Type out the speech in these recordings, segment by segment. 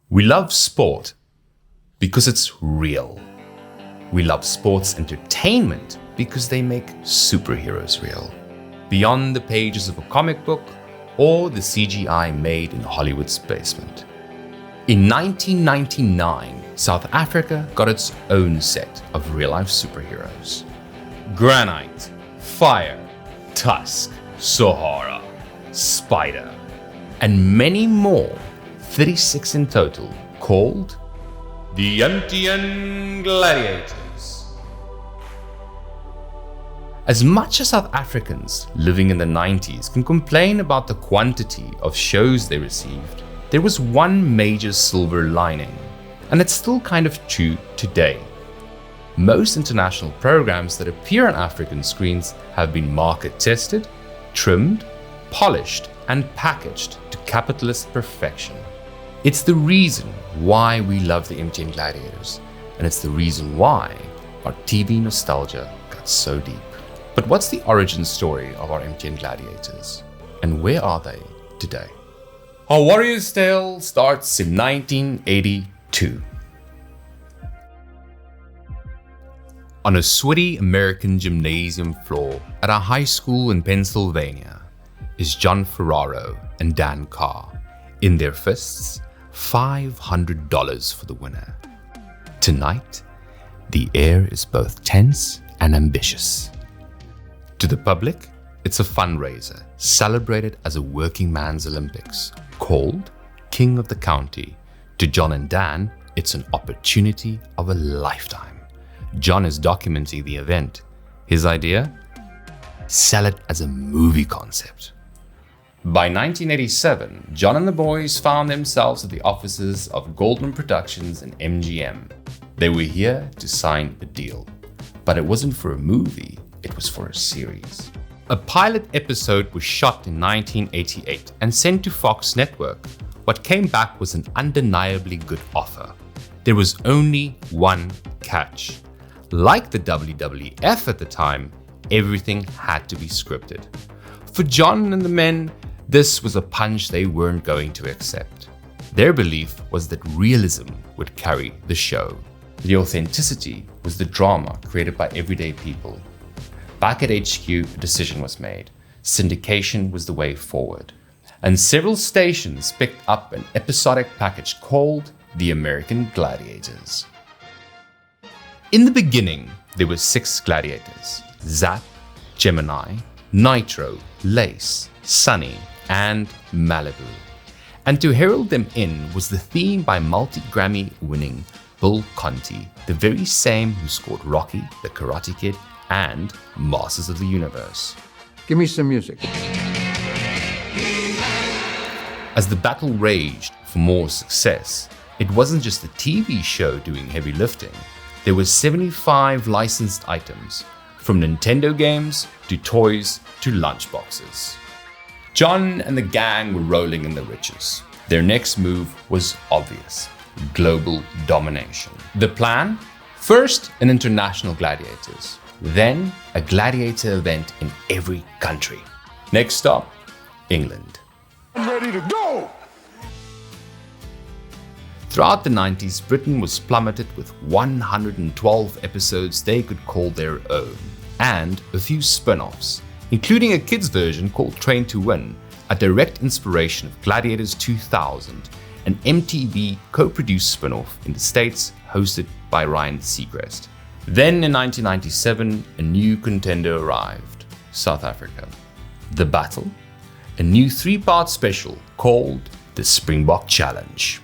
We love sport because it's real. We love sports entertainment because they make superheroes real. Beyond the pages of a comic book or the CGI made in Hollywood's basement. In 1999, South Africa got its own set of real-life superheroes. Granite, Fire, Tusk, Sahara, Spider, and many more, 36 in total, called the MTN Gladiators. As much as South Africans living in the 90s can complain about the quantity of shows they received, there was one major silver lining, and it's still kind of true today. Most international programs that appear on African screens have been market tested, trimmed, polished, and packaged to capitalist perfection. It's the reason why we love the MTN Gladiators, and it's the reason why our TV nostalgia got so deep. But what's the origin story of our MTN Gladiators, and where are they today? Our warrior's tale starts in 1982. On a sweaty American gymnasium floor at a high school in Pennsylvania is John Ferraro and Dan Carr, in their fists, $500 for the winner. Tonight, the air is both tense and ambitious. To the public, it's a fundraiser celebrated as a working man's Olympics, called King of the County. To John and Dan, it's an opportunity of a lifetime. John is documenting the event. His idea? Sell it as a movie concept. By 1987, John and the boys found themselves at the offices of Goldman Productions and MGM. They were here to sign a deal. But it wasn't for a movie, it was for a series. A pilot episode was shot in 1988 and sent to Fox Network. What came back was an undeniably good offer. There was only one catch. Like the WWF at the time, everything had to be scripted. For John and the men, this was a punch they weren't going to accept. Their belief was that realism would carry the show. The authenticity was the drama created by everyday people. Back at HQ, a decision was made. Syndication was the way forward. And several stations picked up an episodic package called the American Gladiators. In the beginning, there were 6 gladiators: Zap, Gemini, Nitro, Lace, Sunny, and Malibu. And to herald them in was the theme by multi-Grammy winning Bill Conti, the very same who scored Rocky, The Karate Kid, and Masters of the Universe. Give me some music. As the battle raged for more success, it wasn't just the TV show doing heavy lifting. There were 75 licensed items, from Nintendo games to toys to lunchboxes. John and the gang were rolling in the riches. Their next move was obvious: global domination. The plan? First, an international gladiators. Then, a gladiator event in every country. Next stop, England. I'm ready to go! Throughout the 90s, Britain was plummeted with 112 episodes they could call their own, and a few spin-offs, including a kids' version called Train to Win, a direct inspiration of Gladiators 2000, an MTV co-produced spin-off in the States hosted by Ryan Seacrest. Then in 1997, a new contender arrived: South Africa. The battle? A new 3-part special called the Springbok Challenge.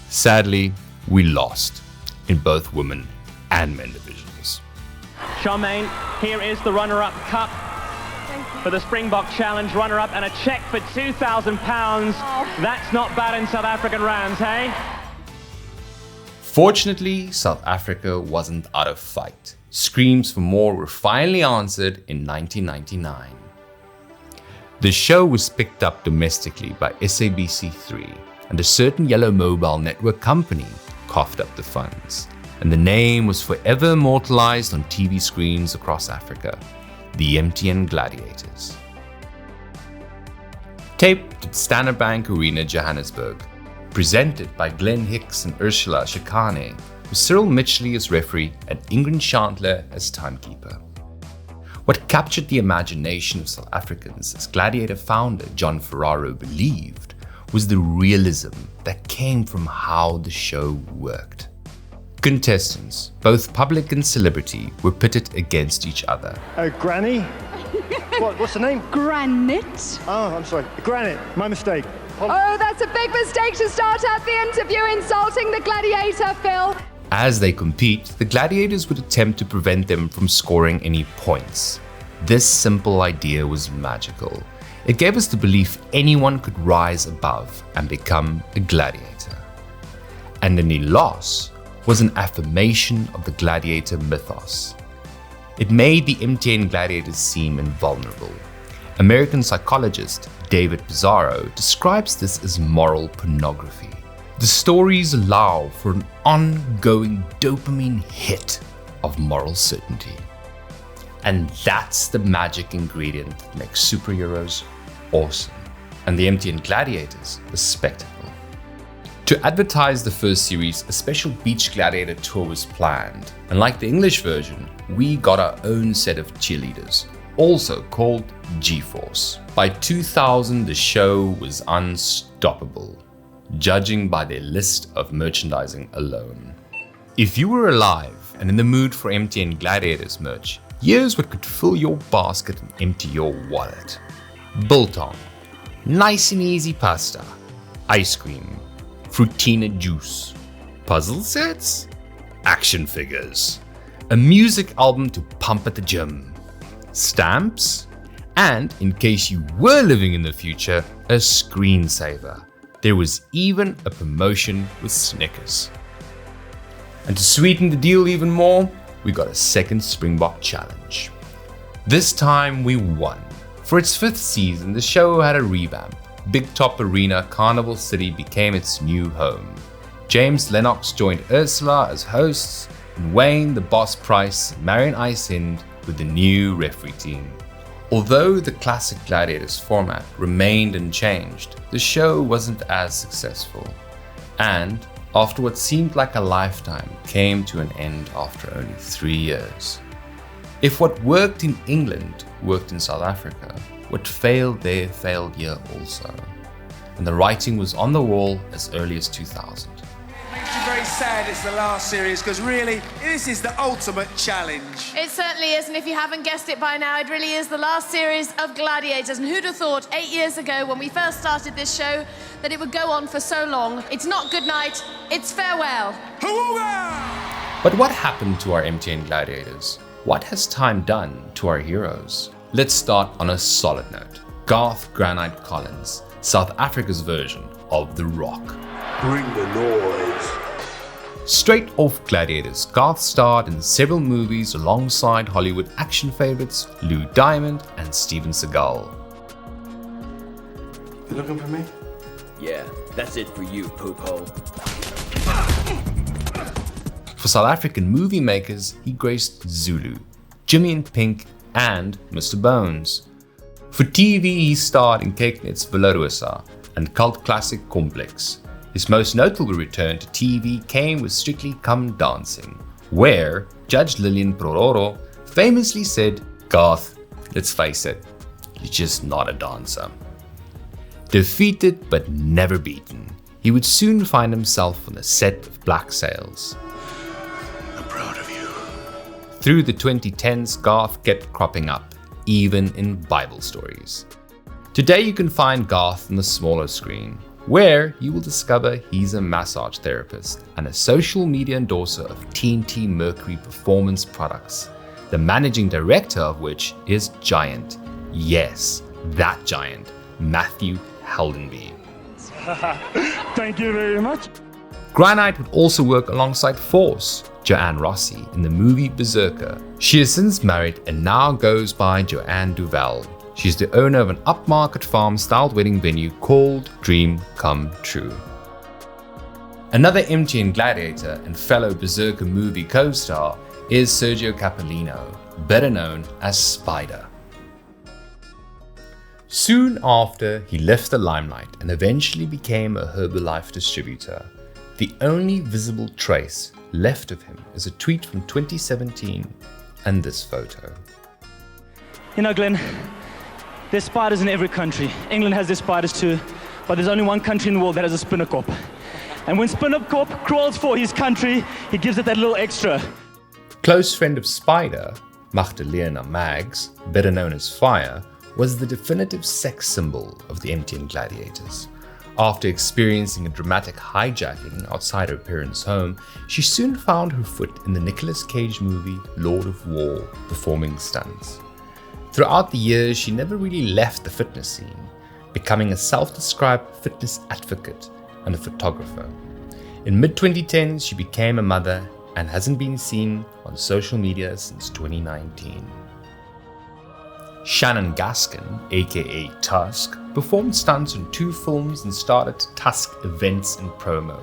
Sadly, we lost in both women and men divisions. Charmaine, here is the runner-up cup for the Springbok Challenge, runner-up, and a cheque for £2,000. That's not bad in South African rands, hey? Fortunately, South Africa wasn't out of fight. Screams for more were finally answered in 1999. The show was picked up domestically by SABC3, and a certain yellow mobile network company coughed up the funds. And the name was forever immortalized on TV screens across Africa: the MTN Gladiators. Taped at Standard Bank Arena, Johannesburg, presented by Glenn Hicks and Ursula Shikane, with Cyril Mitchley as referee and Ingrid Chandler as timekeeper. What captured the imagination of South Africans, as Gladiator founder John Ferraro believed, was the realism that came from how the show worked. Contestants, both public and celebrity, were pitted against each other. Granny? What's the name? Granite. Oh, I'm sorry. Granite. My mistake. Oh, that's a big mistake to start out the interview, insulting the gladiator, Phil. As they compete, the gladiators would attempt to prevent them from scoring any points. This simple idea was magical. It gave us the belief anyone could rise above and become a gladiator. And any loss was an affirmation of the gladiator mythos. It made the MTN Gladiators seem invulnerable. American psychologist David Pizarro describes this as moral pornography. The stories allow for an ongoing dopamine hit of moral certainty. And that's the magic ingredient that makes superheroes awesome, and the MTN Gladiators a spectacle. To advertise the first series, a special Beach Gladiator tour was planned, and like the English version, we got our own set of cheerleaders, also called G-Force. By 2000, the show was unstoppable, judging by their list of merchandising alone. If you were alive and in the mood for MTN Gladiators merch, here's what could fill your basket and empty your wallet. Biltong, nice and easy pasta, ice cream, frutina juice, puzzle sets, action figures, a music album to pump at the gym, stamps, and, in case you were living in the future, a screensaver. There was even a promotion with Snickers. And to sweeten the deal even more, we got a second Springbok challenge. This time we won. For its 5th season, the show had a revamp. Big Top Arena Carnival City became its new home. James Lennox joined Ursula as hosts, and Wayne the Boss Price and Marion Icend with the new referee team. Although the classic Gladiators format remained unchanged, the show wasn't as successful, and after what seemed like a lifetime, came to an end after only 3 years. If what worked in England worked in South Africa, what failed there failed here also. And the writing was on the wall as early as 2000. Makes me very sad it's the last series, because really, this is the ultimate challenge. It certainly is, and if you haven't guessed it by now, it really is the last series of Gladiators. And who'd have thought 8 years ago, when we first started this show, that it would go on for so long? It's not good night, it's farewell. But what happened to our MTN Gladiators? What has time done to our heroes? Let's start on a solid note. Garth Granite Collins, South Africa's version of The Rock. Bring the noise. Straight off Gladiators, Garth starred in several movies alongside Hollywood action favorites Lou Diamond and Steven Seagal. You looking for me? Yeah, that's it for you, poop hole. For South African movie makers, he graced Zulu, Jimmy and Pink, and Mr. Bones. For TV, he starred in Kyk-Net's Villarosa and cult classic Complex. His most notable return to TV came with Strictly Come Dancing, where Judge Lillian Prororo famously said, "Garth, let's face it, you're just not a dancer." Defeated but never beaten, he would soon find himself on the set of Black Sails. I'm proud of you. Through the 2010s, Garth kept cropping up, even in Bible stories. Today you can find Garth on the smaller screen, where you will discover he's a massage therapist and a social media endorser of TNT Mercury Performance products, the managing director of which is Giant. Yes, that giant, Matthew Heldenby. Thank you very much. Granight would also work alongside Force, Joanne Rossi, in the movie Berserker. She is since married and now goes by Joanne Duval. She's the owner of an upmarket farm-styled wedding venue called Dream Come True. Another MTN Gladiator and fellow Berserker movie co-star is Sergio Capolino, better known as Spider. Soon after, he left the limelight and eventually became a Herbalife distributor. The only visible trace left of him is a tweet from 2017 and this photo. You know, Glenn, there's spiders in every country. England has their spiders too, but there's only one country in the world that has a spinner corp. And when Spinner Corp crawls for his country, he gives it that little extra. Close friend of Spider, Magdalena Mags, better known as Fire, was the definitive sex symbol of the MTN Gladiators. After experiencing a dramatic hijacking outside her parents' home, she soon found her foot in the Nicolas Cage movie Lord of War, performing stunts. Throughout the years, she never really left the fitness scene, becoming a self-described fitness advocate and a photographer. In mid-2010s, she became a mother and hasn't been seen on social media since 2019. Shannon Gaskin, aka Tusk, performed stunts in 2 films and started Tusk Events and Promo,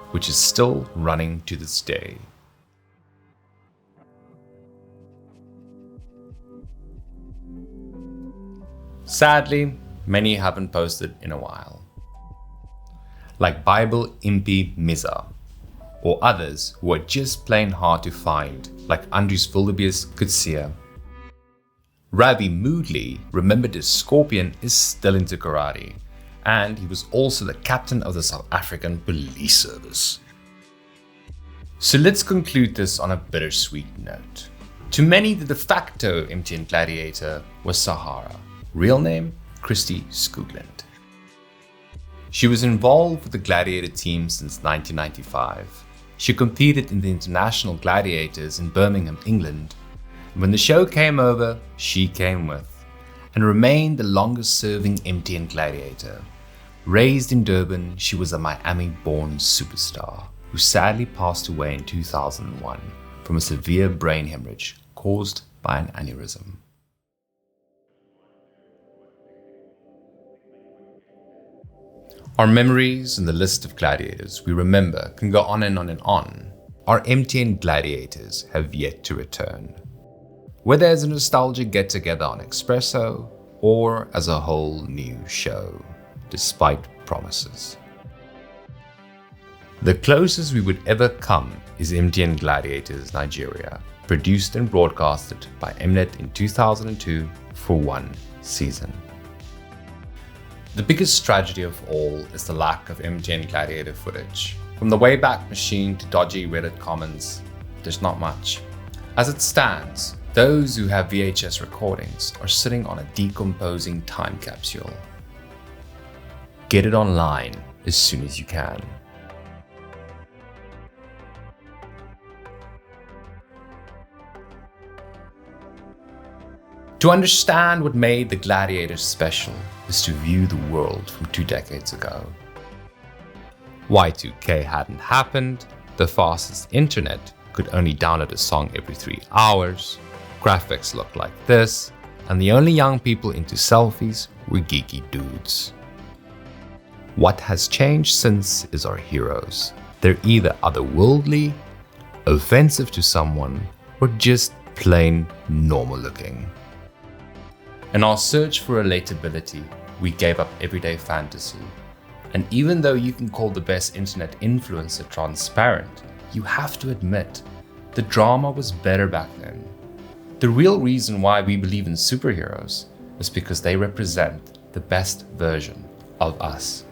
which is still running to this day. Sadly, many haven't posted in a while. Like Bible Impi Miza, or others who are just plain hard to find, like Andries Wildebeest Kutsia. Ravi Moodley, remembered as Scorpion, is still into karate, and he was also the captain of the South African Police Service. So let's conclude this on a bittersweet note. To many, the de facto MTN Gladiator was Sahara, real name Christy Skoogland. She was involved with the Gladiator team since 1995. She competed in the International Gladiators in Birmingham, England. When the show came over, she came with, and remained the longest serving MTN Gladiator. Raised in Durban, she was a Miami-born superstar who sadly passed away in 2001 from a severe brain hemorrhage caused by an aneurysm. Our memories and the list of gladiators we remember can go on and on and on. Our MTN Gladiators have yet to return. Whether as a nostalgic get-together on Expresso or as a whole new show, despite promises. The closest we would ever come is MTN Gladiators Nigeria, produced and broadcasted by Mnet in 2002 for 1 season. The biggest tragedy of all is the lack of MTN Gladiator footage. From the Wayback Machine to dodgy Reddit comments, there's not much. As it stands, those who have VHS recordings are sitting on a decomposing time capsule. Get it online as soon as you can. To understand what made the Gladiators special is to view the world from 2 decades ago. Y2K hadn't happened, the fastest internet could only download a song every 3 hours, graphics looked like this, and the only young people into selfies were geeky dudes. What has changed since is our heroes. They're either otherworldly, offensive to someone, or just plain normal looking. In our search for relatability, we gave up everyday fantasy. And even though you can call the best internet influencer transparent, you have to admit, the drama was better back then. The real reason why we believe in superheroes is because they represent the best version of us.